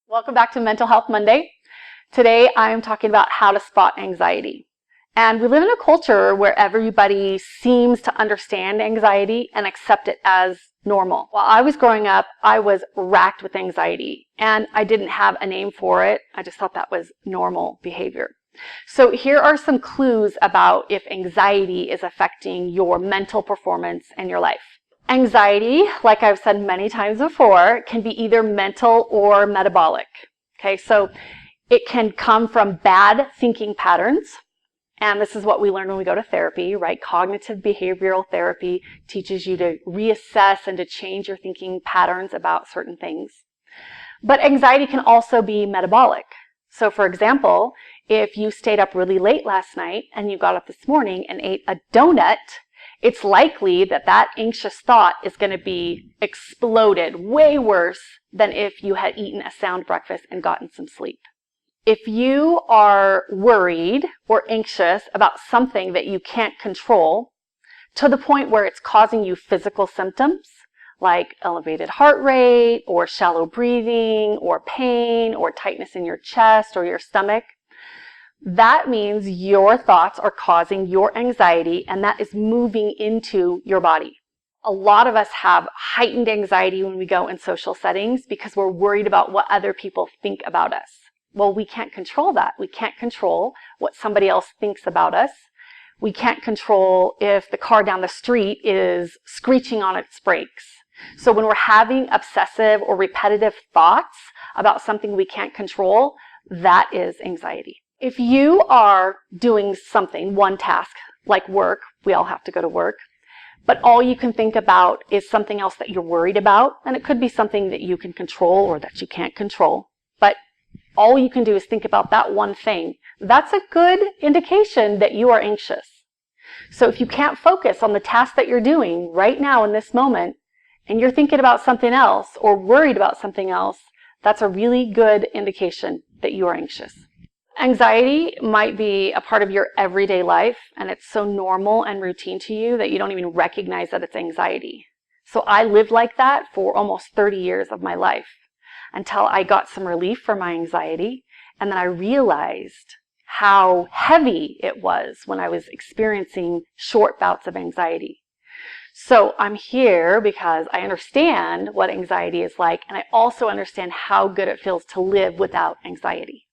Welcome back to Mental Health Monday. Today I am talking about how to spot anxiety. And we live in a culture where everybody seems to understand anxiety and accept it as normal. While I was growing up, I was racked with anxiety and I didn't have a name for it. I just thought that was normal behavior. So here are some clues about if anxiety is affecting your mental performance and your life. Anxiety, like I've said many times before, can be either mental or metabolic. Okay, so it can come from bad thinking patterns. And this is what we learn when we go to therapy, right? Cognitive behavioral therapy teaches you to reassess and to change your thinking patterns about certain things. But anxiety can also be metabolic. So for example, if you stayed up really late last night and you got up this morning and ate a donut, it's likely that that anxious thought is going to be exploded way worse than if you had eaten a sound breakfast and gotten some sleep. If you are worried or anxious about something that you can't control to the point where it's causing you physical symptoms like elevated heart rate or shallow breathing or pain or tightness in your chest or your stomach, that means your thoughts are causing your anxiety and that is moving into your body. A lot of us have heightened anxiety when we go in social settings because we're worried about what other people think about us. Well, we can't control that. We can't control what somebody else thinks about us. We can't control if the car down the street is screeching on its brakes. So when we're having obsessive or repetitive thoughts about something we can't control, that is anxiety. If you are doing something, one task, like work, we all have to go to work, but all you can think about is something else that you're worried about, and it could be something that you can control or that you can't control, but all you can do is think about that one thing. That's a good indication that you are anxious. So if you can't focus on the task that you're doing right now in this moment, and you're thinking about something else or worried about something else, that's a really good indication that you are anxious. Anxiety might be a part of your everyday life, and it's so normal and routine to you that you don't even recognize that it's anxiety. So I lived like that for almost 30 years of my life until I got some relief from my anxiety, and then I realized how heavy it was when I was experiencing short bouts of anxiety. So I'm here because I understand what anxiety is like, and I also understand how good it feels to live without anxiety.